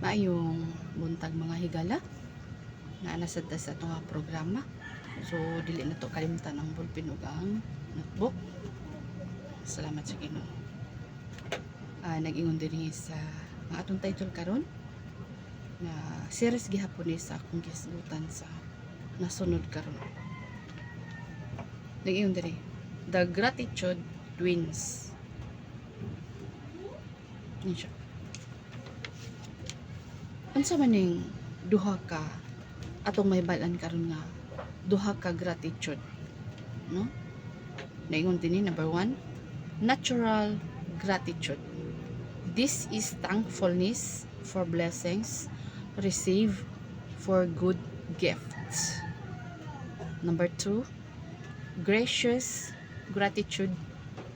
Maayong buntag mga higala na nasad sa itong programa. So dili na to kalimtan ang ballpen ug ang notebook. Salamat sa Ginoo. Nag-ingon dinhi sa ang atong title karon na series gihapon ni sa akong gisgutan sa nasunod karon. Nag-ingon dinhi The Gratitude Twins. Ni siya. Unsa man ning duha ka atong mahibalan karon nga duha ka gratitude, no? Naingon dinhi number 1, natural gratitude. This is thankfulness for blessings received for good gifts. Number 2, gracious gratitude.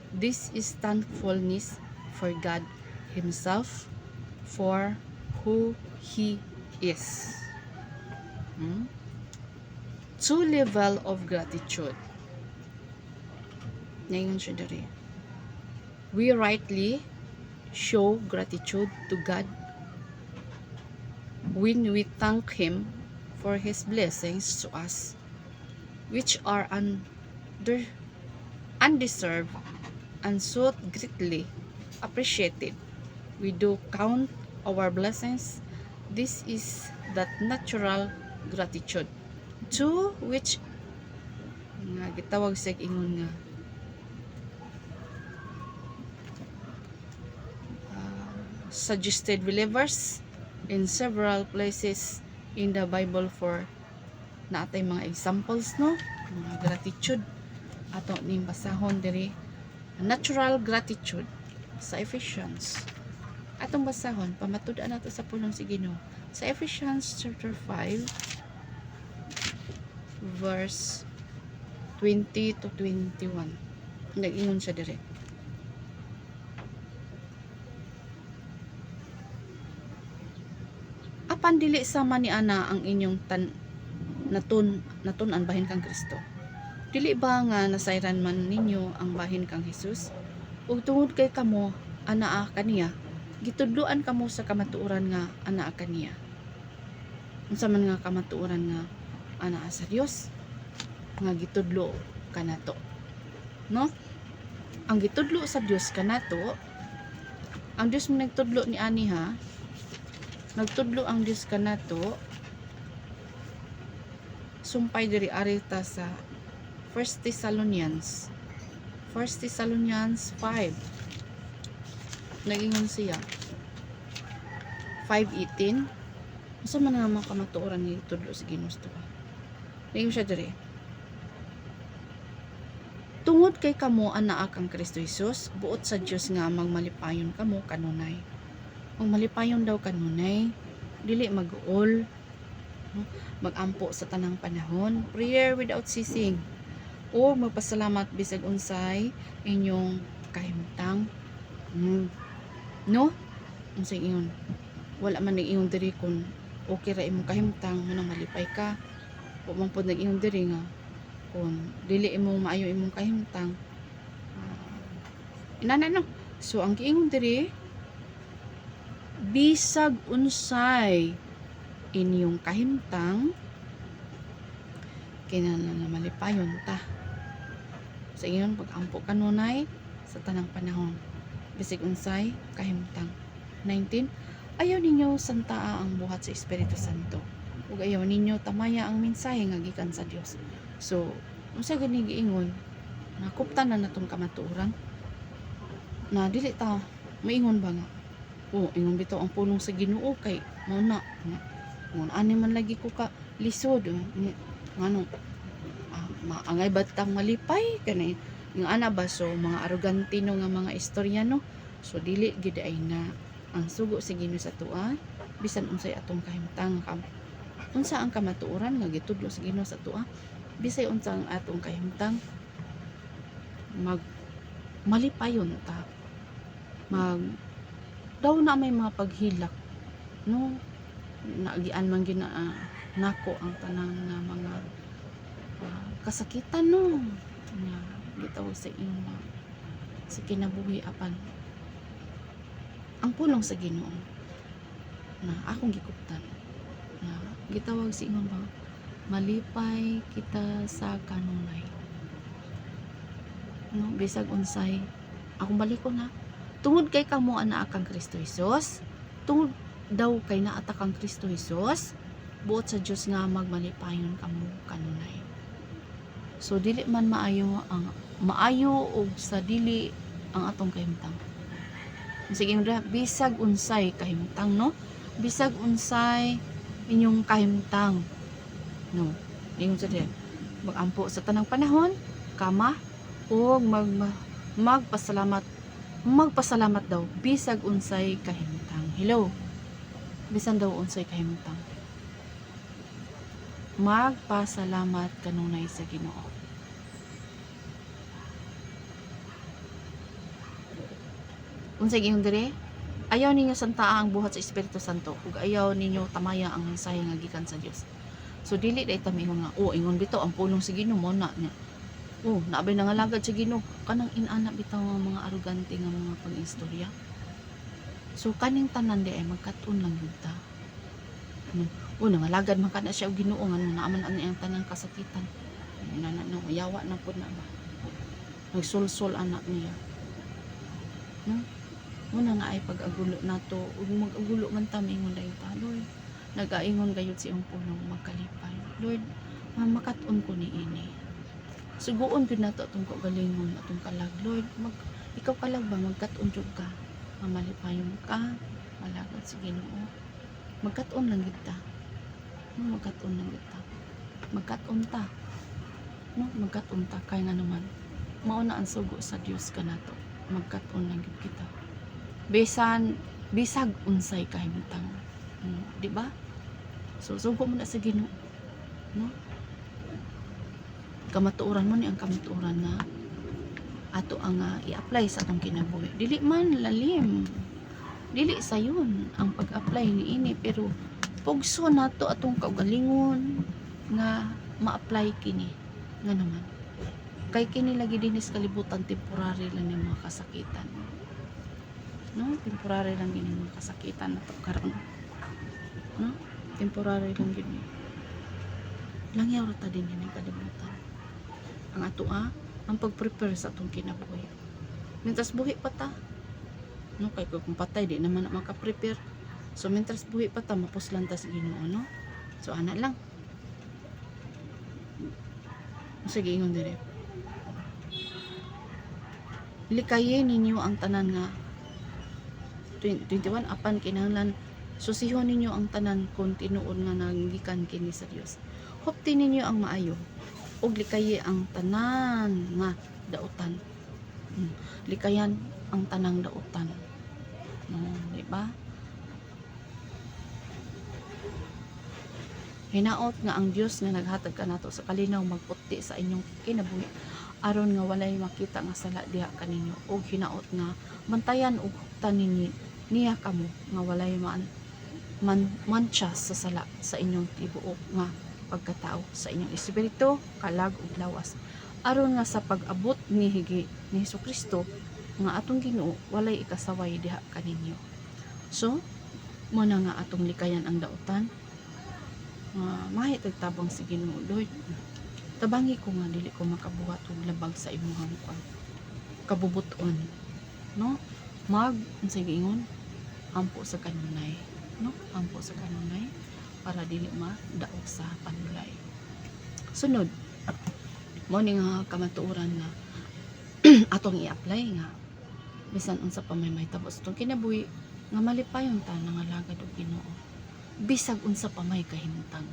This is thankfulness for God Himself for who He is. Two level of gratitude. Ngayon siya dari. We rightly show gratitude to God when we thank Him for His blessings to us, which are undeserved and so greatly appreciated. We do count our blessings. This is that natural gratitude, to which nga gitawag sa ingon nga suggested believers in several places in the Bible for natay mga examples, no, mga gratitude ato ning basahon diri. Natural gratitude sa Ephesians atong basahon, pamatud-an nato sa pulong si Ginoo sa Ephesians chapter 5 verse 20 to 21. Nag-ingon siya dire. Apan dili sama ni ana ang inyong natun-an bahin kang Kristo. Dili ba nga nasayran man ninyo ang bahin kang Hesus? Ug tungod kay kamo anaa kaniya, gitudloan kamo sa kamatuoran nga anaa kaniya. Unsa man nga kamatuoran nga anaa sa Dios nga gitudlo kanato, no? Ang gitudlo sa Dios kanato, ang Dios mo nagtudlo ni ani ha, nagtudlo ang Dios kanato sumpay diri arita sa 1 Thessalonians 5. Nagingon siya 5:18. Unsa man nga mga kamatuoran ni tudlo sa Ginoo to? Nagingon siya diri. Tungod kay kamo anaa kang Kristo Jesus, buot sa Dios nga magmalipayon kamo kanunay. Magmalipayon daw kanunay, dili mag-uol, magampo sa tanang panahon, prayer without ceasing, o magpasalamat bisag unsay inyong kahimtang. No? Unsay ingon? Wala man nag-ingon diri kun okay ra imong kahimtang mo nang malipay ka. O man pod nag-ingon diri nga kung dili imong maayo imong kahimtang. Inana no. So ang giingon diri, bisag unsay inyong kahimtang kinahanglan malipayon ta. Sa ingon pag-ampo kanunay sa tanang panahon bisag unsay kahimtang. 19, ayaw ninyo santaa ang buhat sa Espiritu Santo ug ayaw ninyo tamaya ang mensahe nga gikan sa Dios. So unsa gani giingon, nakuptan na natong kamatuoran na dili ta maingon ba nga ingon bitaw ang pulong sa Ginoo kay mao na ngon ani man lagi ko ka lisod ngano maangay batang malipay kanay nga ana ba. So mga arogantino nga mga istoryano, so dili gid ay na ang sugo sa Ginoo sa tuwa bisan unsay atong kahimtang unsa ang kamatuoran nga gitudlo sa Ginoo sa tuwa, bisay unsa ang atong kahimtang malipayon ta. Daw na may mga paghilak, no, nagian man gina nako ang tanang nga mga kasakitan, no, nga gitawag sa inyo sa kinabuhi apan ang pulong sa Ginoo na akong gikuptan na gitawag si ingon ba, malipay kita sa kanunay, no? Bisag unsay akong baliko na tungod kay kamo ana kang Kristo Hesus, tungod daw kay naata kang Kristo Hesus, buot sa Dios nga magmalipayon kamo kanunay. So dili man maayo og sa dili ang atong kahimtang. Sige ra bisag unsay kahimtang, no? Bisag unsay inyong kahimtang, no? Ingon sa diyan, magampo sa tanang panahon, kama og magpasalamat daw bisag unsay kahimtang. Hello. Bisan daw unsay kahimtang. Magpasalamat kanunay sa Ginoo. Unsay giingon dire? Ayaw ninyo santaa ang buhat sa Espiritu Santo ug ayaw ninyo tamaya ang mensahe nga gikan sa Dios. So dili day ta mingon nga ingon bitaw ang pulong sa Ginoo mo na niya. Naabay nangalagad sa Ginoo kanang inana bitaw nga mga arugante nga mga pag-istorya. So kaning tanan di ay magkat-on lang yun ta. Nangalagad man kana siya og Ginoo nga naaman ang iyang tanang kasakitan. Yawa na pud na ba. Nagsulsol anak niya. Muna nga ay pag-agulo nato ug mag-agulo man ta mingon dayon ta, Lord. Nag-aingon gayud si imong pulong magkalipay. Lord, makat-on ko niini. Suguon gid nato atong kagalingon atong kalag. Lord, ikaw kalag ba magkat-on jud ka. Mamalipayon ka, malagad sa Ginoo. Magkat-on lang gid ta. Magkat-on lang gid ta. Magkat-on ta. Magkat-on ta kay nga naman mao na ang sugo sa Dios kanato. Magkat-on lang gid kita. Bisag unsay kahimtang. Di ba? So sugo mo na sa Ginoo, no? Kamatuoran mo ni ang kamatuoran na ato ang i-apply sa atong kinabuhi. Dili man lalim. Dili sayon ang pag-apply niini, pero pugso nato atong kaugalingon nga ma-apply kini. Nga naman. Kay kini lagi dinis kalibutan temporary lang ng mga kasakitan. No? Temporary lang gini mga kasakitan nato karon. No? Temporary lang gini. Langyaw ra ta din ng kalibutan. Ang ato ang pag-prepare sa atong kinabuhi. Mintras buhi pa ta. No, kay kung patay di naman na maka-prepare. So mintras buhi pa ta mapuslan ta sa Ginoo, no? So ana lang. Sige ingon dire. Likayin ninyo ang tanan nga 21 apan kinahanglan susihon ninyo ang tanan kung tinuod nga nanggikan kini sa Dios. Hupti ninyo ang maayo ug likayi ang tanan nga dautan. Likayan ang tanang dautan. Di ba? Hinaot nga ang Dios nga naghatag kanato sa kalinaw magputi sa inyong kinabuhi aron nga walay makita nga sala diha kaninyo ug hinaot nga bantayan ug huptan niya kamo nga walay mancha sa sala sa inyong tibuok nga pagkatao sa inyong espiritu, kalag ug lawas aron nga sa pag-abot ni Hesukristo nga atong Ginoo walay ikasaway diha kaninyo. So mo na nga atong likayan ang dautan. Mahit tabang si Ginoo, Lord. Tabangi ko nga dili ko makabuhat og labag sa imong kabubuton, no? Unsay giingon? Ampo sa kanunay, no? Ampo sa kanunay para dili madaog sa panulay. Sunod, mo ni nga kamatuoran nga atong i-apply nga bisan unsa pa may mahitabo sa atong kinabuhi nga malipayon ta nangalagad og Ginoo. Bisag unsa pa may kahimtang.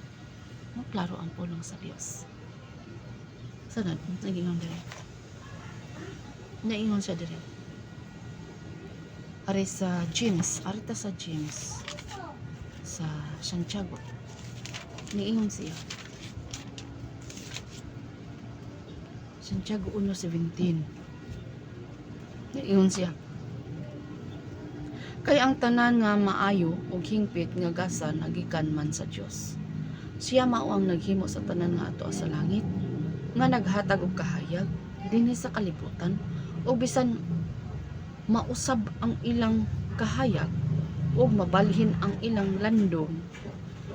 No, klaro ang pulong sa Dios. Sanad, nagingon dire. Naingon siya dire. Ari sa James, arita sa James sa Santiago. Niingon siya. Santiago 1:17. Niingon siya. Kay ang tanan nga maayo ug hingpit nga gasa nagikan man sa Dios. Siya mao ang naghimo sa tanan nga ato sa langit, nga naghatag og kahayag dinhi sa kalibutan ug bisan mausab ang ilang kahayag ug mabalhin ang ilang landong,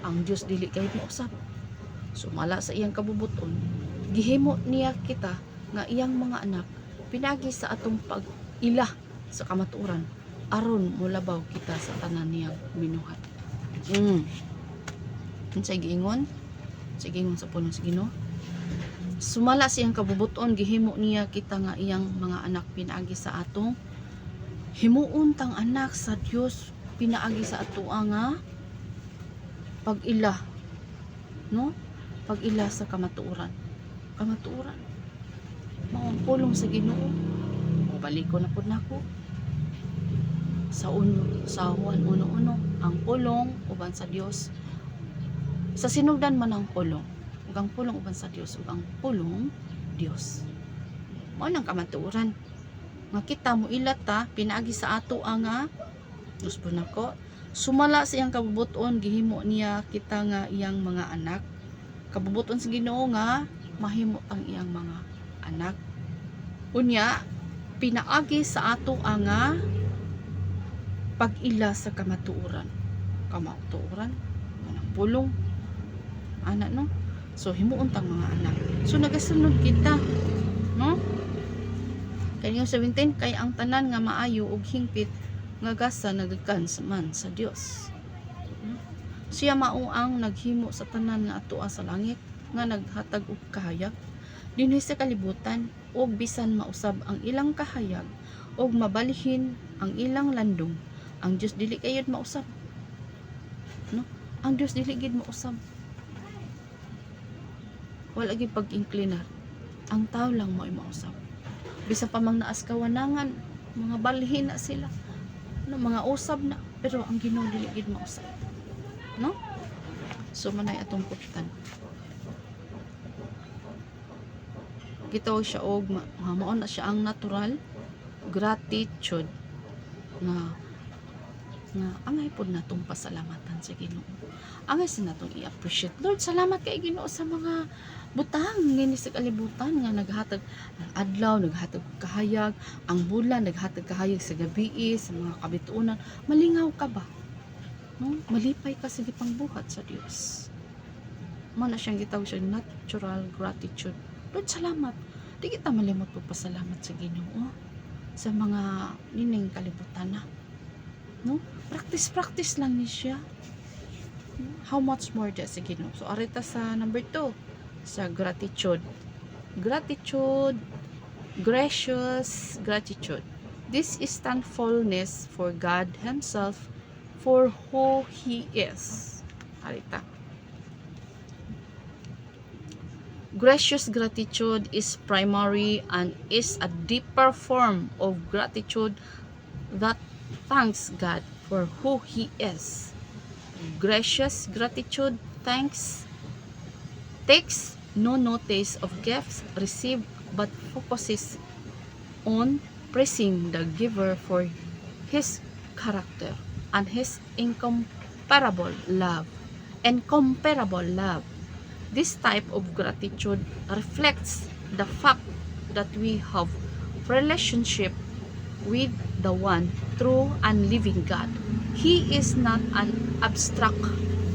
ang Dios dili kay mausab. Sumala sa iyang kabubuton, gihimo niya kita nga iyang mga anak pinagi sa atong pag-ila sa kamatuoran aron mulabaw kita sa tanan niyang minuhat. Unsay giingon? Sige sa punong sa Ginoo. Sumala sa iyang kabubuton, gihimo niya kita nga iyang mga anak pinaagi sa atong himuon tang anak sa Dios pinaagi sa atoa nga pag-ila, no? Pag-ila sa kamatuoran. Kamatuoran. Mao ang pulong sa Ginoo. Baliko na pud nako. Sa Juan 1:1 ang pulong uban sa Dios. Sa sinugdan man ang pulong, ug ang pulong uban sa Dios, ug ang pulong Dios. Mao nang kamatuoran. Nga kita mo ilata pinaagi sa ato nga Diyos po nako. Sumala sa iyang kabubuton, gihimo niya kita nga iyang mga anak. Kabubuton sa Ginoo nga mahimo ang iyang mga anak. Unya, pinaagi sa ato nga pag-ila sa kamatuoran. Kamatuoran, anang pulong. Anak no? So himuon tang mga anak. So nagasunod kita, no? Kaya 17, kay ang tanan nga maayo ug hingpit nga gasa nagakan man sa Dios. Siya mao ang naghimo sa tanan nga atoa sa langit nga naghatag og kahayag dinhi sa kalibutan ug bisan mausab ang ilang kahayag ug mabalhin ang ilang landong. Ang Dios dili kayod mausab. No? Ang Dios dili gid mausab. Wala gid pag-inclinar. Ang tao lang mo ay mausab. Bisan pa mang naas kawanangan, mga balhin na sila. No, mga usab na, pero ang Ginoo dili gid mausab. No? So manay atong kutan. Gitawag siya og mao na siya ang natural gratitude na angay pod natong pasalamatan sa Ginoo. Angay sa natong i-appreciate. Lord, salamat kay Ginoo sa mga butang ngini sa kalibutan nga naghatag ang adlaw, naghatag kahayag, ang bulan naghatag kahayag sa gabi, sa mga kabituonan. Malingaw ka ba? No? Malipay ka sa gipangbuhat sa Dios. Mao na siyang gitawag siya natural gratitude. Lord, salamat. Di kita malimot po pasalamat sa Ginoo sa mga nining kalibutan na. No? Practice lang ni siya. How much more dya sa Ginoo? So arita sa number 2 sa gratitude. Gratitude, gracious gratitude. This is thankfulness for God Himself for who He is. Arita. Gracious gratitude is primary and is a deeper form of gratitude that thanks God for who He is. Gracious gratitude takes no notice of gifts received but focuses on praising the giver for his character and his incomparable love. This type of gratitude reflects the fact that we have relationship with the one true and living God. He is not an abstract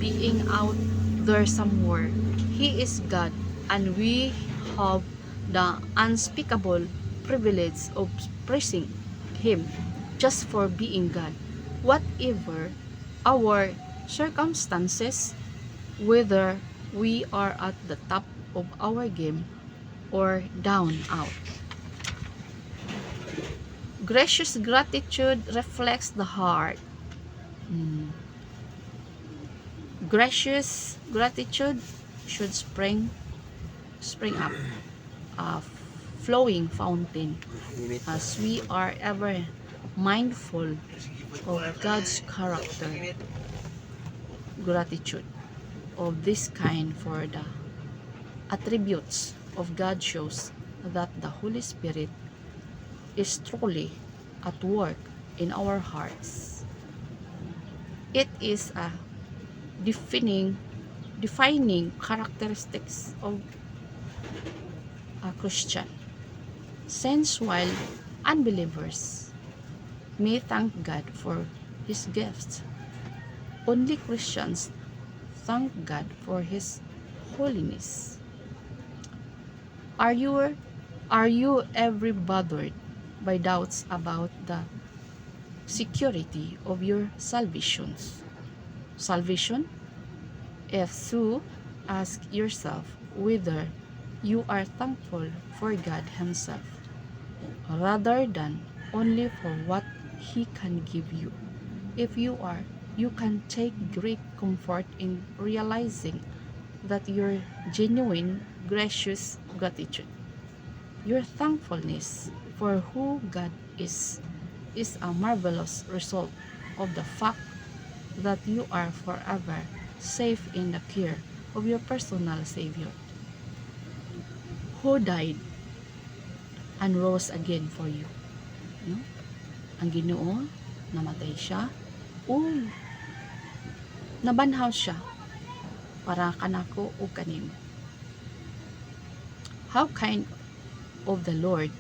being out there somewhere. He is God, and we have the unspeakable privilege of praising Him just for being God. Whatever our circumstances, whether we are at the top of our game or down out. Gracious gratitude reflects the heart. Gracious gratitude should spring up a flowing fountain as we are ever mindful of God's character. Gratitude of this kind for the attributes of God shows that the Holy Spirit is truly at work in our hearts. It is a defining characteristics of a Christian. Since while unbelievers may thank God for His gifts, Only Christians thank God for His holiness. Are you ever bothered by doubts about the security of your salvation? If so, ask yourself whether you are thankful for God Himself rather than only for what He can give you. If you are, you can take great comfort in realizing that your genuine, gracious gratitude, your thankfulness for who God is a marvelous result of the fact that you are forever safe in the care of your personal Savior, who died and rose again for you. No? Ang Ginoo, namatay siya, o nabanhaw siya para kanako o kanimo. How kind of the Lord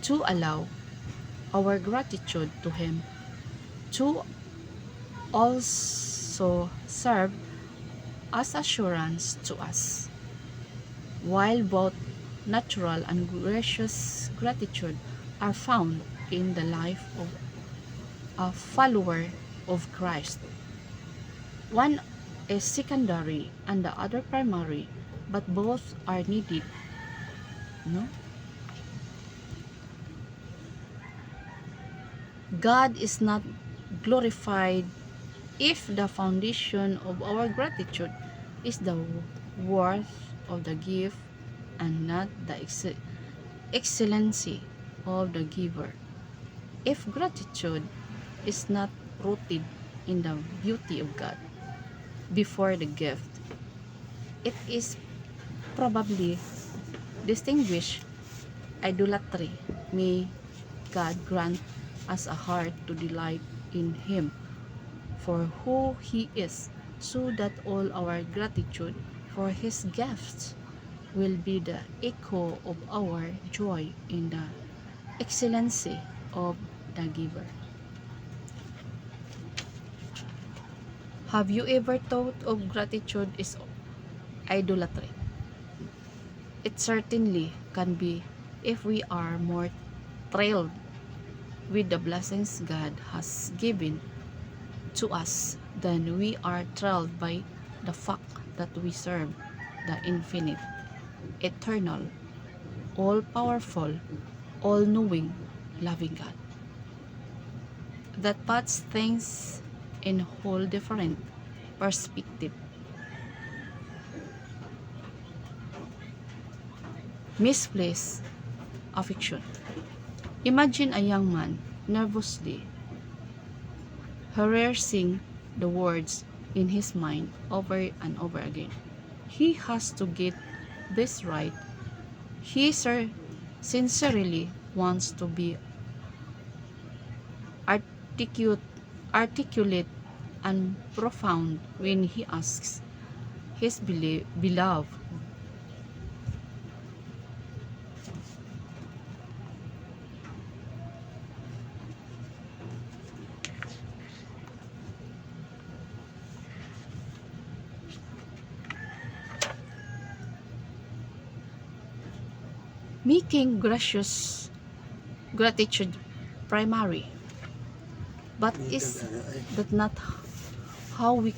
to allow our gratitude to Him to also serve as assurance to us. While both natural and gracious gratitude are found in the life of a follower of Christ, one is secondary and the other primary, but both are needed. No? God is not glorified if the foundation of our gratitude is the worth of the gift and not the excellency of the giver. If gratitude is not rooted in the beauty of God before the gift, it is probably distinguished idolatry. May God grant us a heart to delight in Him for who He is, so that all our gratitude for His gifts will be the echo of our joy in the excellency of the giver. Have you ever thought of gratitude as idolatry? It certainly can be if we are more thrilled with the blessings God has given to us than we are thrilled by the fact that we serve the infinite, eternal, all-powerful, all-knowing, loving God. That puts things in a whole different perspective. Misplaced affection. Imagine a young man nervously rehearsing the words in his mind over and over again. He has to get this right. He sincerely wants to be articulate, articulate and profound when he asks his beloved, making gracious gratitude primary. But is that not how we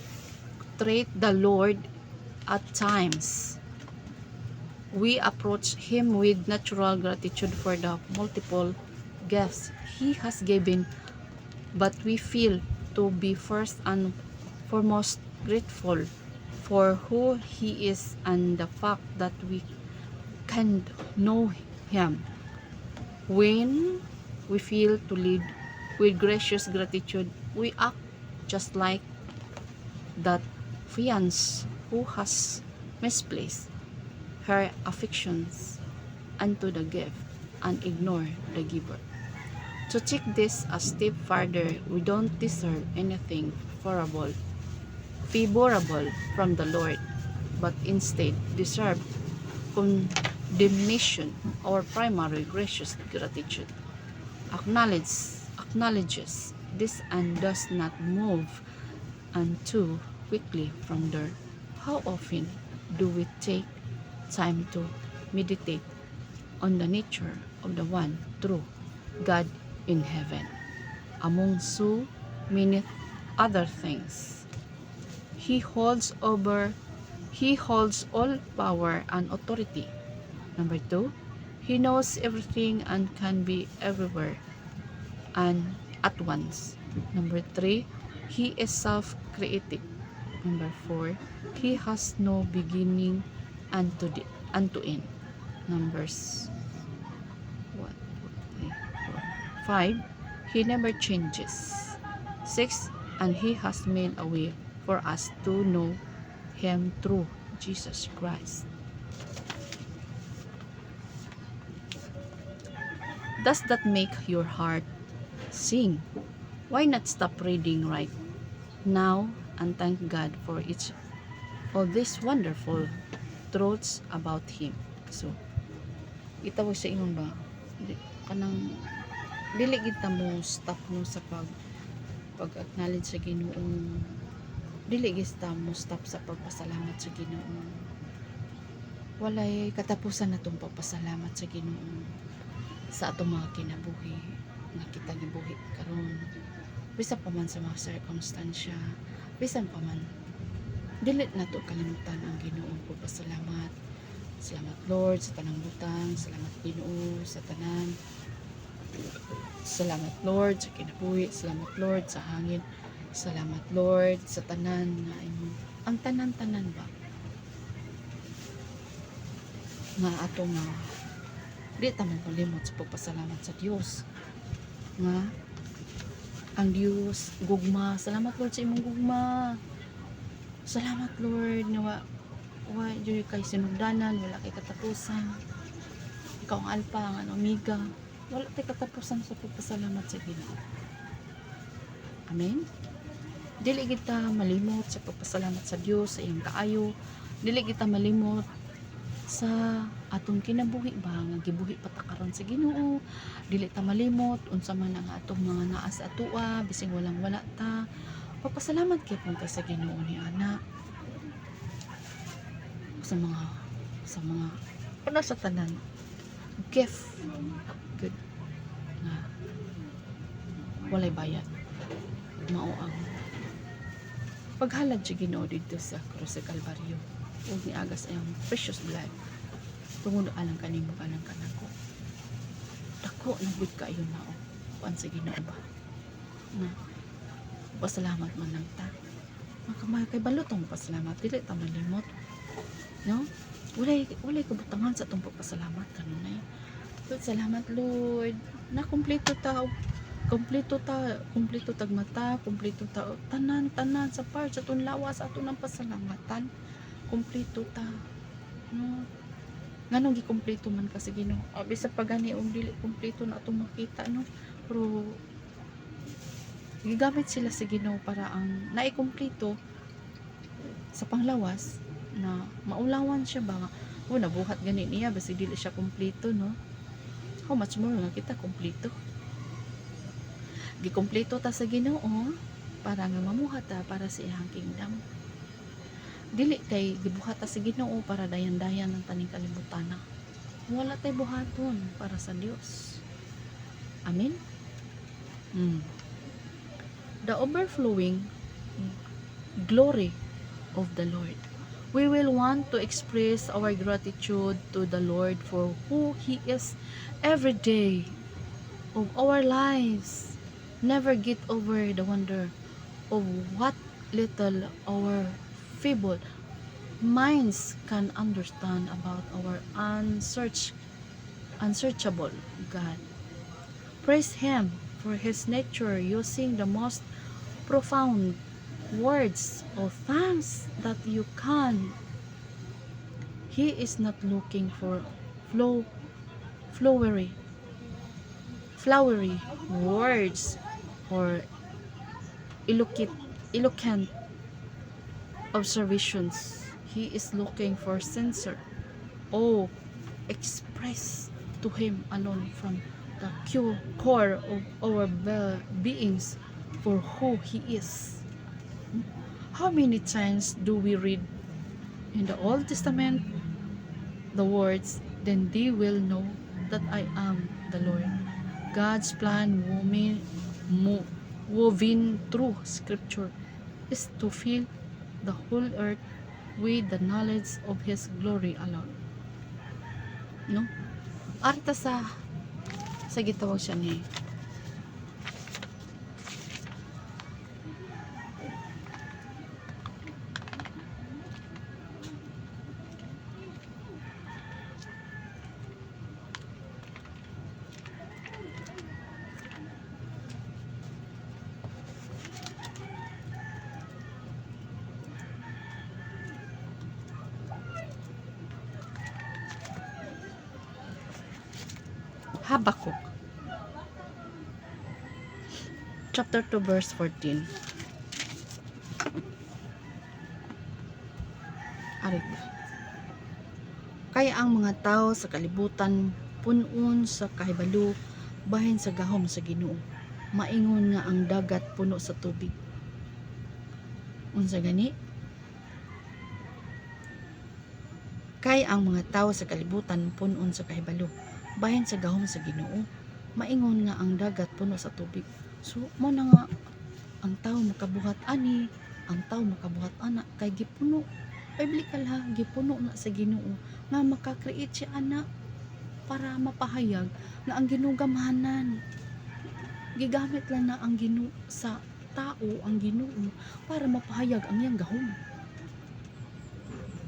treat the Lord at times? We approach Him with natural gratitude for the multiple gifts He has given, but we feel to be first and foremost grateful for who He is and the fact that we can know Him. When we feel to lead with gracious gratitude, we act just like that fiancé who has misplaced her affections unto the gift and ignore the giver. To take this a step further, we don't deserve anything favorable from the Lord, but instead deserve condemnation. Our primary gracious gratitude acknowledges this and does not move and too quickly from there. How often do we take time to meditate on the nature of the one true God in heaven, among so many other things? He holds all power and authority. Number 2, he knows everything and can be everywhere and at once. Number 3, he is self-created. Number 4, he has no beginning and to end. Numbers 1, 2, 3, 4, 5, he never changes. 6, and he has made a way for us to know him through Jesus Christ. Does that make your heart sing? Why not stop reading right now and thank God for all these wonderful truths about Him? So, itawag sa ingon ba? Kanang dili kita mo stop mo sa pag-acknowledge sa Ginoong, dili kita mo stop sa pagpasalamat sa Ginoong. Walay katapusan na itong pagpasalamat sa Ginoong sa atong mga kinabuhi nga kita gibuhi karon, bisan pa man sa mga circumstansya, bisan pa man dili na to kalimutan ang Ginoong pagpasalamat. Salamat Lord sa tanang butang, salamat Ginoo sa tanan, salamat Lord sa kinabuhi, salamat Lord sa hangin, salamat Lord sa tanan nga ang tanan-tanan ba nga atong di ta malimot sa pagpasalamat sa Dios nga ang Dios gugma. Salamat Lord sa imong gugma, salamat Lord nga wa jud kay sinugdanan, wala kay katapusan, ikaw ang alpha ang omega, wala kay katapusan sa pagpasalamat sa Ginoo. Amen. Dili kita malimot sa pagpasalamat sa Dios sa iyang kaayo, dili kita malimot sa atong kinabuhi ba nga gibuhi patakaron sa Ginoo, dili ta malimot unsa man ang atong mga naa sa atoa bising walang wala ta. Pagpasalamat kay punta sa Ginoo ni ana sa mga una sa tanan gift good nga walay bayad, mao ang paghalad sa Ginoo dito sa krus sa Kalbaryo ug niagas ang precious blood tungod alang kanimo kanang kanako. Dako na gud kaayo mao kuan sa Ginoo ba na pasalamat man lang ta. Makamay kay balot ang pasalamat, dili ta malimot, no? Walay kabutangan sa atong pagpasalamat kanunay. Lord, salamat Lord na kumpleto tag mata, kumpleto ta tanan sa part sa atong lawas sa atong pasalamatan, kumpleto ta, no? Nganong gikumpleto man kasi Ginoo, bisa pagani og dili kumpleto na atong makita, no? Pero gigamit sila sa Ginoo para ang naikumpleto sa panglawas na maulawan siya ba, nabuhat gani niya basi dili siya kumpleto, no? How much more nga kita kumpleto, gikumpleto ta sa Ginoo para nga mamuhat ta para sa iyang kingdom. Dili kay gibuhat ta sa Ginoo para dayan-dayan ng taning kalibutan na. Wala tay buhaton para sa Dios. Amen. The overflowing glory of the Lord. We will want to express our gratitude to the Lord for who He is every day of our lives. Never get over the wonder of what little our feeble minds can understand about our unsearchable God. Praise Him for His nature, using the most profound words of thanks that you can. He is not looking for flowery words or eloquent observations. He is looking for sincere express to Him alone from the core of our beings for who He is. How many times do we read in the Old Testament the words, then they will know that I am the Lord. God's plan woven through scripture is to fill the whole earth with the knowledge of His glory alone. No? Arta sa gitawag siya ni Habakkuk chapter 2 verse 14. Arit. Kaya ang mga tao sa kalibutan punon sa kahibalo bahin sa gahom sa Ginoo. Maingon nga ang dagat puno sa tubig. Unsa gani? Kaya ang mga tao sa kalibutan punon sa kahibalo bahin sa gahom sa Ginoo. Maingon nga ang dagat puno sa tubig. So mo na nga ang tao makabuhat ani, ang tao makabuhat ana kay gipuno. Biblikal ha, gipuno na sa Ginoo nga maka-create siya ana para mapahayag nga ang Ginoo gamhanan. Gigamit lang na ang Ginoo sa tao ang Ginoo para mapahayag ang iyang gahom.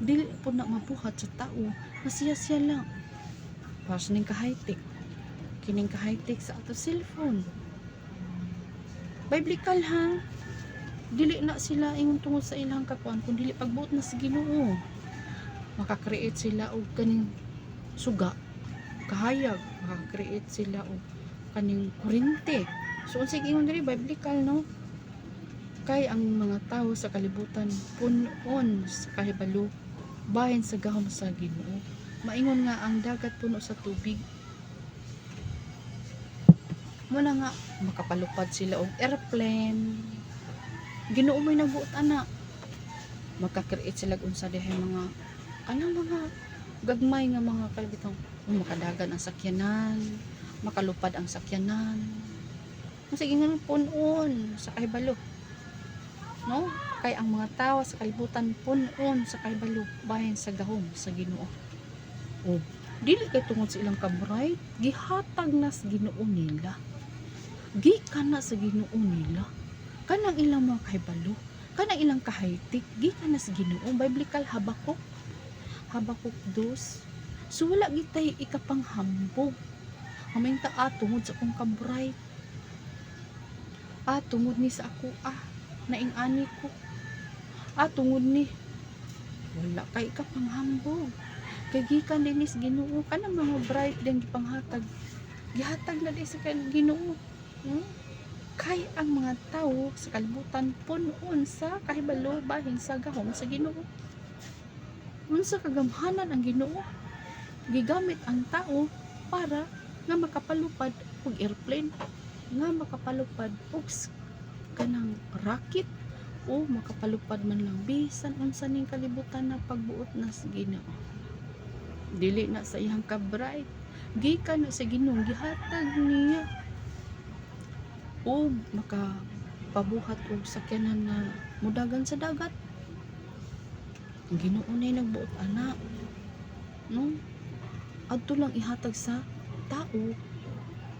Dili po na mabuhat sa tao na siya lang. Para sining ka-high-tech. Kining ka-high-tech sa ato cellphone. Biblikal ha. Dili na sila ingon tungod sa ilang kakuan kung dili pagbuot na sa Ginoo. Maka-create sila og kaning suga, kahayag, maka-create sila og kaning kurente. So unsay ingon diri biblikal no? Kay ang mga tao sa kalibutan punon sa kahibalo bahin sa gahom sa Ginoo. Maingon nga ang dagat puno sa tubig. Muna nga makapalupad sila og airplane. Ginoo may nagbuot ana. Maka-create sila unsa dihay mga kanang mga gagmay nga mga kalibutang makadagan ang sakyanan, makalupad ang sakyanan. Sige nga punon sa kahibalo. No? Kay ang mga tao sa kalibutan punon sa kahibalo bahin sa gahom sa Ginoo. O dili kay tungod sa ilang ka-bright, gihatag na sa Ginoo nila. Gikan na sa Ginoo nila. Kanang ilang mga kahibalo, kanang ilang kahaytik, gikan na sa Ginoo. Biblikal Habakkuk 2. So wala gitay ikapanghambog. Haminta tungod sa akong ka-bright. Tungod ni sa ako naingani ko. Tungod ni wala kay ikapanghambog. Kay gikan din is Ginoo kanang mga bright din gipanghatag. Gihatag na din sa Ginoo. Kay ang mga tao sa kalibutan punon sa kahibalo bahin sa gahom sa Ginoo. Unsa kagamhanan ang Ginoo? Gigamit ang tao para nga makapalupad og airplane, nga makapalupad og kanang rocket o makapalupad man lang bisan unsa ning kalibutan na pagbuot na sa Ginoo. Dili na sa iyang ka-bright, gikan na sa Ginoo gihatag niya o makapabuhat og sakyanan na mudagan sa dagat. Ang Ginoo nay nagbuot ana. No? Adto lang ihatag sa tao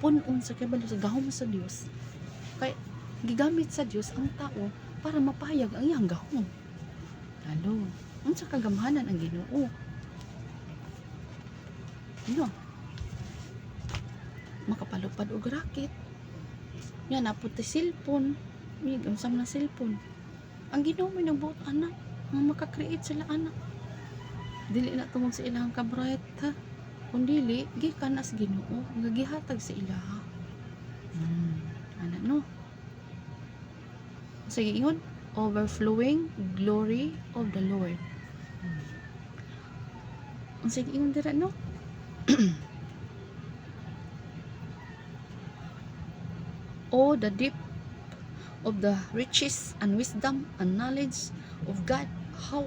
punon sa kabalo sa gahom sa Dios. Kay gigamit sa Dios ang tao para mapahayag ang iyang gahom. Lalo, unsa kagamhanan ang Ginoo? No. Makapalupad og rocket. Yan naputi cellphone. May gamsam na cellphone. Ang Ginoo may nagbuot anak, nga maka-create sila anak. Dili na tungod sa ilang ka-bright ha. Kung dili, gikan na sa Ginoo, nga gihatag sa ilaha. Ana no. Sige ingon, overflowing glory of the Lord. Sige ingon dira no. Oh, the deep of the riches and wisdom and knowledge of God, how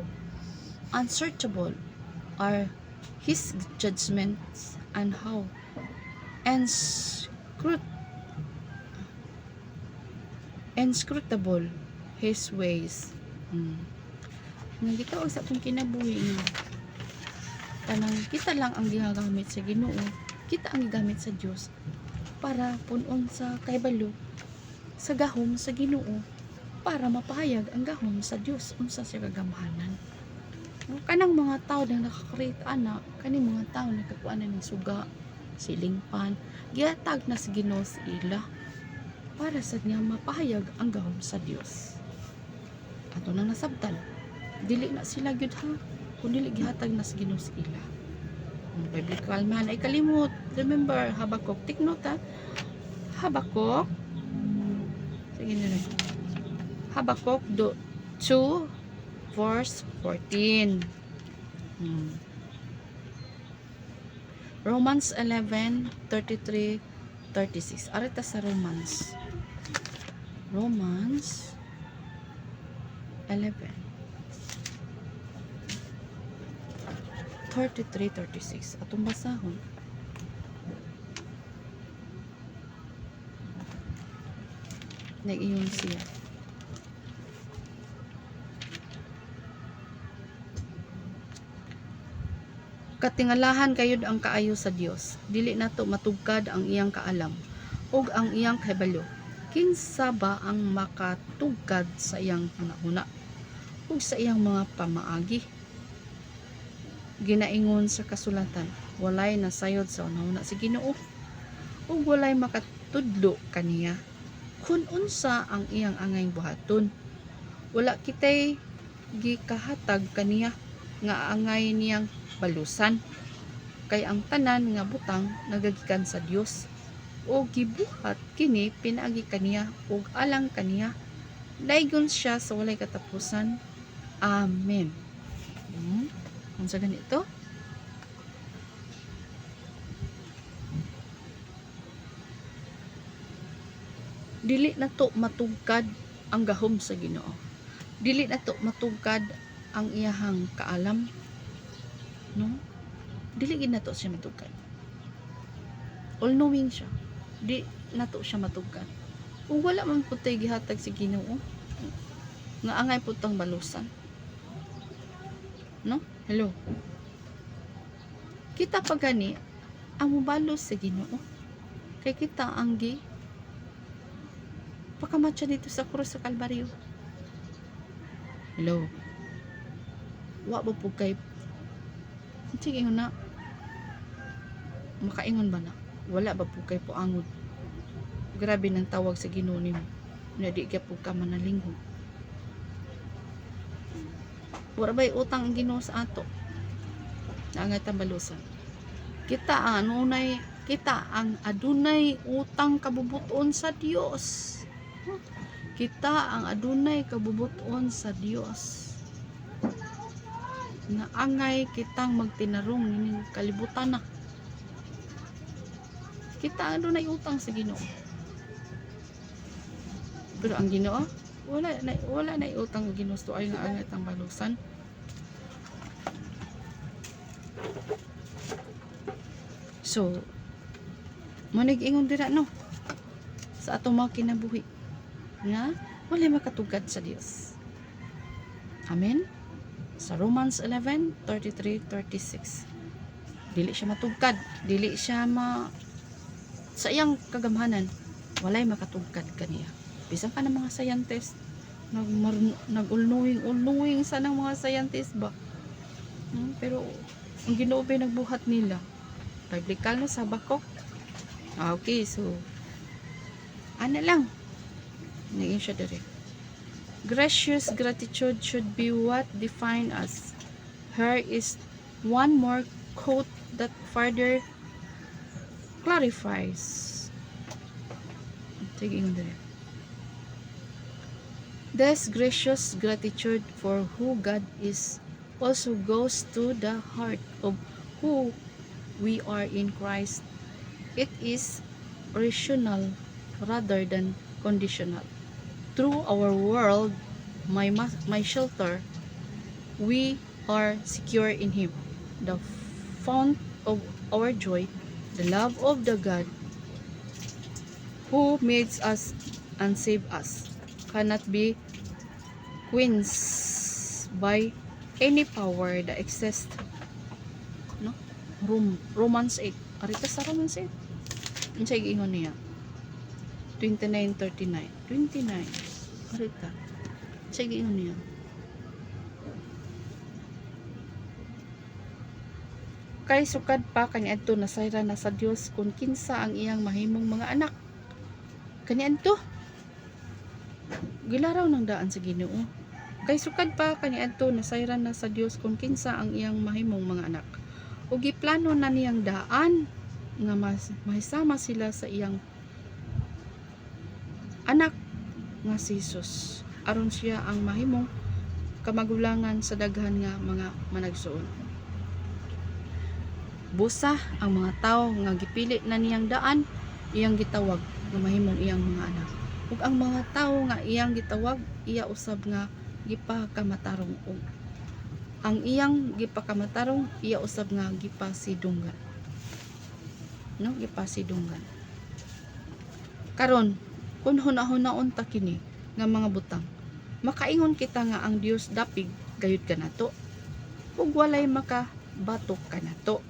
unsearchable are his judgments, and how inscrutable his ways. Nga gitaw sa atong kinabuhi nga kanang kita lang ang gigamit sa Ginoo, kita ang gigamit sa Dios para punon sa kahibalo sa gahom sa Ginoo, para mapahayag ang gahom sa Dios unsa siya kagamhanan. Kanang mga tao na nakakreate ana, kaning mga tao nakakuan na ng suga, silingpan, gihatag na sa Ginoo sa ila para sa niya mapahayag ang gahom sa Dios. Ato nang nasabtan, dili na sila gyud ha, kung dili gihatag na sa Ginoo sa ila. Ang biblical man ay kalimot. Remember, Habakuk, take note ha. Habakuk, sige na rin. Habakuk 2 verse 14. Romans 11:33-36. Arita sa Romans 11:33-36. Atong basahon. Nag-iyon siya. Katingalahan kayod ang kaayo sa Dios, dili nato matugkad ang iyang kaalam ug ang iyang kahibalo. Kinsa ba ang makatugkad sa iyang hunahuna ug sa iyang mga pamaagi? Ginaingon sa kasulatan, walay nasayod sa hunahuna si Ginoo ug walay makatudlo kaniya. Kun unsa ang iyang angay buhaton, wala kitay gikahatag kaniya nga angay niyang balusan, kay ang tanan nga butang nagagikan sa Dios o gibuhat kini pinaagi kaniya ug alang kaniya. Daygon siya sa walay katapusan. Amen. Unsa ganito? Dili nato matugkad ang gahom sa Ginoo. Dili nato matugkad ang iyahang kaalam. No? Dili gid nato siya matugkad. All knowing siya. Di nato siya matugkad. Kung wala man putay gihatag si Ginoo, nga angay putang balusan. No? Hello. Kita pa gani ang mubalos sa Ginoo. Kay kita ang pakamatsa dito sa krus sa Kalbaryo. Hello. Wa ba po kay sige na makaingon ba na? Wala ba po kay puangod? Grabe nang tawag sa Ginoo nimo. Na di ka po ka manalinggo. Wala ba'y utang ang Ginoo sa ato? Naangay tambalusan. Kita ang adunay utang kabubuton sa Dios. Kita ang adunay kabubuton sa Dios. Nga angay kitang magtinarong ning kalibutan na. Kita ang adunay utang sa Ginoo. Pero ang Ginoo, wala na utang ang Ginoo ay nga angay tang balusan. So, manig-ingon dira no sa atong mga kinabuhi nga wala makatugad sa Dios. Amen. Sa Romans 11:33-36. Dili siya matugkad, dili siya sa iyang kagamhanan, walay makatugkad kaniya. Bisan pa ng mga scientist, nag-all-knowing sa ng mga scientist ba? Pero ang Ginoo ba nagbuhat nila? Biblical no sa Habakuk. Okay, so ano lang naging siya dire. Gracious gratitude should be what define us. Here is one more quote that further clarifies. Tingin dire. This gracious gratitude for who God is also goes to the heart of who we are in Christ. It is rational rather than conditional. To through our world, my shelter, we are secure in Him. The fount of our joy, the love of the God who made us and saved us, cannot be quenched by any power that exists. No? Romans 8. Arita sa Romans 8. Ang siya giingon niya. 29:39. 29. Arita. Siya giingon niya. Kay sukad pa kaniadto nasayra na sa Dios kung kinsa ang iyang mahimong mga anak. Kaniadto gilaraw ng daan sa Ginoo. Kay sukad pa kaniadto nasayra na sa Dios kung kinsa ang iyang mahimong mga anak. Ug giplano na niyang daan nga mahisama sila sa iyang anak nga si Jesus aron siya ang mahimong kamagulangan sa daghan nga mga managsuon. Busa ang mga tao nga gipili na niyang daan, iyang gitawag nga mahimong iyang mga anak. Ug ang mga tao nga iyang gitawag, iya usab nga gipakamatarong. Ug ang iyang gipakamatarong, iya usab nga gipasidunggan. No, gipasidunggan. Karon, kun hunahon ta kini nga mga butang, makaingon kita nga ang Dios dapig gayud kanato. Ug walay makabatok kanato.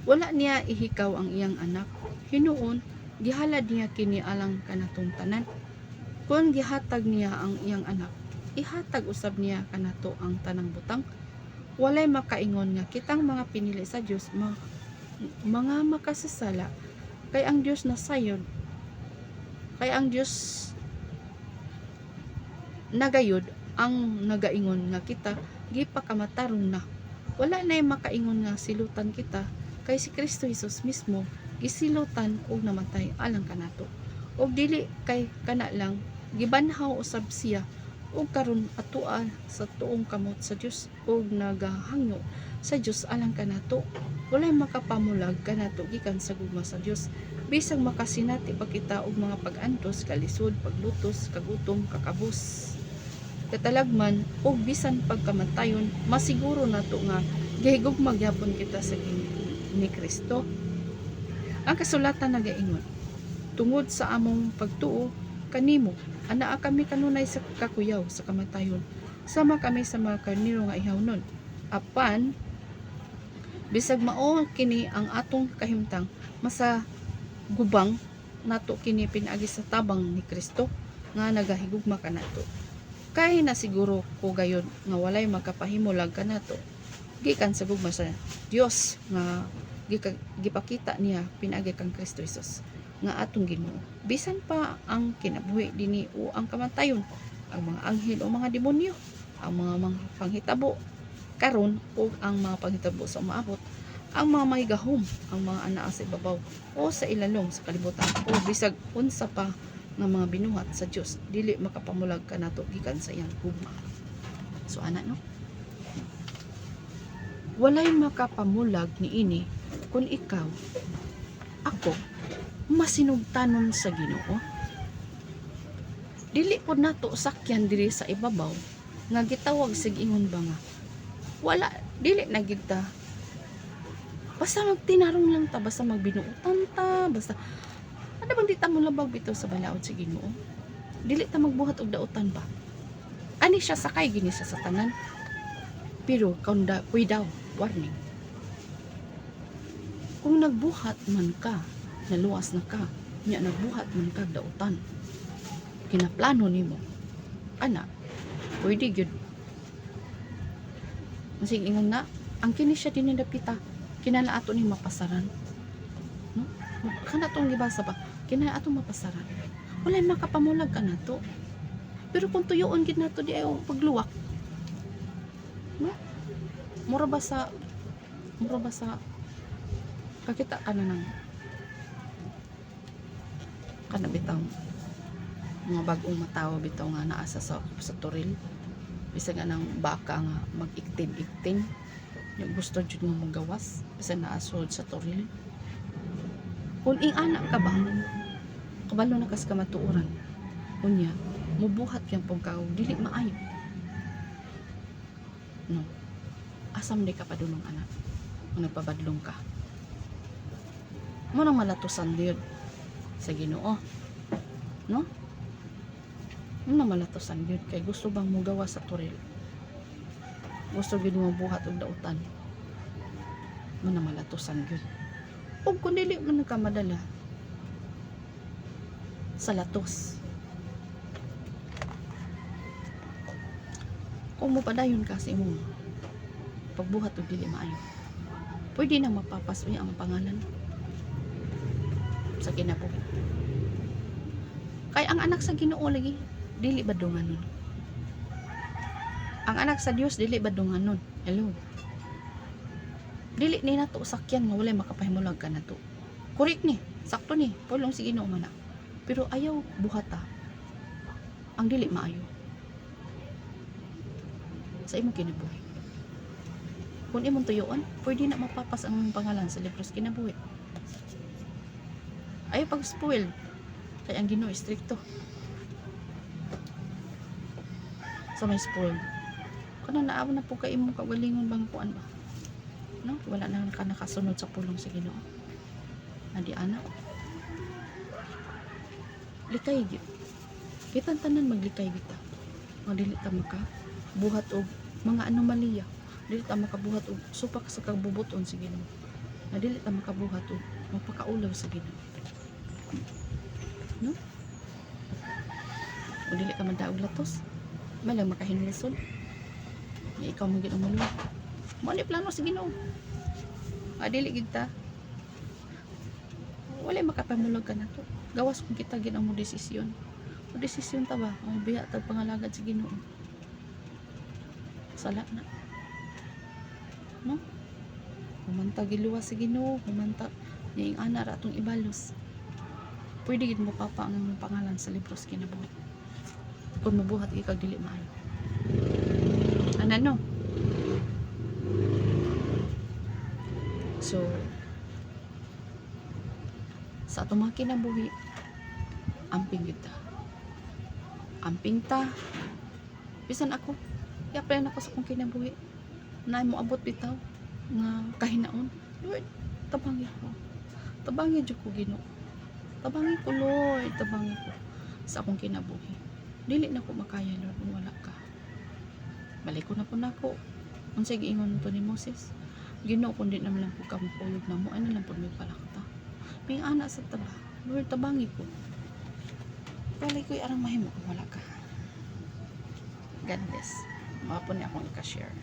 Wala niya ihikaw ang iyang anak. Hinuon, gihalad niya kini alang kanatong tanan. Kung gihatag niya ang iyang anak, ihatag usab niya kanato ang tanang butang. Walay makaingon nga kitang mga pinili sa Dios mga makasasala. Kay ang Dios nasayod. Kay ang Dios nagayod ang nagaingon nga kita gipakamataron na. Wala nay makaingon nga silutan kita. Kay si Kristo Jesus mismo gisilutan og namatay alang kanato. Og dili kay kana lang gibanhaw usab siya og karon atoa sa tuong kamot sa Dios og nagahangyo sa Dios alang kanato. Walay makapamulag kanato gikan sa gugma sa Dios. Bisag makasinati pa kita og mga pag-antos, kalisod, paglutos, kagutom, kakabus, katalagman og bisan pagkamatayon, masiguro nato nga gihigugma gyapon kita sa ni Kristo. Ang kasulatan nagaingon, tungod sa among pagtuo kanimo, anaa kami kanunay sa kakuyaw sa kamatayon, sama kami sa mga karniro nga ihawnon. Apan bisag mao kini ang atong kahimtang, masa gubang nato kini pinaagi sa tabang ni Kristo nga nagahigugma kanato. Kay nasiguro ko gayon nga walay makapahimulag kanato gikan sa gugma sa Dios nga gipakita niya pinaagi kang Kristo Jesus nga atong Ginoo. Bisan pa ang kinabuhi dinhi o ang kamatayon, ang mga anghel o mga demonyo, ang mga panghitabo karon o ang mga panghitabo sa umaabot, ang mga mahigahom, ang mga anaa sa ibabaw o sa ilalong sa kalibutan, o bisag unsa pa nga mga binuhat sa Dios, dili makapamulag kanato gikan sa iyang gugma. So ana no, walay makapamulag niini kung ikaw, ako, masinugtanon sa Ginoo. Dili pod nato sakyan diri sa ibabaw nga gitawag sig ingon ba nga wala, dili na gid ta basta magtinarong lang ta, basta magbinuutan ta, basta ano bang di ta mo labag bitaw sa balaod sa Ginoo. Dili ta magbuhat og dautan ba, ani siya sakay gini siya sa tanan, pero kaunda daw warning, kung nagbuhat man ka, naluwas na ka, nya nagbuhat man ka dautan, kinaplano nimo, ana, pwede gyud. Masig ingon na, ang kini siya dinidapita, kinala ato ni mapasaran. No? Kana tong gibasa ba, kinala ato mapasaran. Walay makapamulag ka nato. Pero kung tuyoon gid nato di ay pagluwak, no? Mura ba sa kakita ka na ng kana bitaw mga bagong matawa bitaw nga naa sa turil, bisag nga ng baka nga mag-iktin yung gusto jud nga magawas bisag naasod sa turil. Kung ing anak ka ba kabalo na kas kamatuoran unya, mubuhat yang pagkaw dili maayo. No. Asam di ka padulong anak. Kung nagpabadlong ka. Mo nang malatusan gyud sa Ginoo. No? Mo nang malatusan gyud kay gusto bang mo gawa sa turil. Gusto gyud mo buhat og dautan. Mo nang malatusan gyud. Ug kun dili man nagkamadala sa latos. Kung mo padayon ka sa imong pagbuhat og dili maayo, pwede na mapapasoy ang pangalan sa kinabuhi. Kay ang anak sa Ginoo lagi dili badunganon. Ang anak sa Dios dili badunganon. Hello. Dili ni nato sakyan nga walay makapahimulag ka nato. Correct ni, sakto ni, pulong si Ginoo man. Pero ayaw buhata ang dili maayo sa imong kinabuhi. Kung imong tuyoon, pwede na mapapas ang pangalan sa libro sa kinabuhi. Ayaw pag-spoil. Kaya ang Ginoo stricto sa may spoil. Kung naawa na po ka imong kagalingon bang kuan ba? No? Wala na ka nakasunod sa pulong sa Ginoo. Adi anak. Likay gyud. Kitang tanan maglikay kita. Nga dili ta maka buhat og mga anomalya. Dili ta makabuhat og supak sa kabubuton sa Ginoo. Nga dili ta makabuhat og magpakaulaw sa Ginoo. No? O dili ka madaog latos. Malang makahinlisod. Nga ikaw mo gyud ang maluwa. Mo ni plano sa Ginoo. Dili gid ta. Wala makapamulog ka na to. Gawas kung kita gid ang mo desisyon. O desisyon ta ba? Ang biya tag pangalagad sa Ginoo. Sala na. No? Humanta giluwas sa Ginoo, humanta ning ana ra atong ibalos. Pwede gid mo papa ang imong pangalan sa libro sa kinabuhi. Kung mabuhat ikag dili maayo. Ano no? So, sa atong mga kinabuhi, amping kita. Amping ta. Bisan ako, i-apply ako sa akong kinabuhi. Na mo abot bitaw nga kahinaon. Lord, tabangi ko. Tabangi jud ko Ginoo. Tabangi ko Lord, tabangi ko sa akong kinabuhi. Dili na ko makaya Lord kung wala ka. Balik ko na po nako. Unsay giingon to ni Moses? Ginoo kun di naman lang po ka mapulog na mo, ano lang po may palakta. May anak sa taba. Lord, tabangi ko. Balik ko'y arang mahimo kung wala ka. God bless. Mga po niya akong i-share.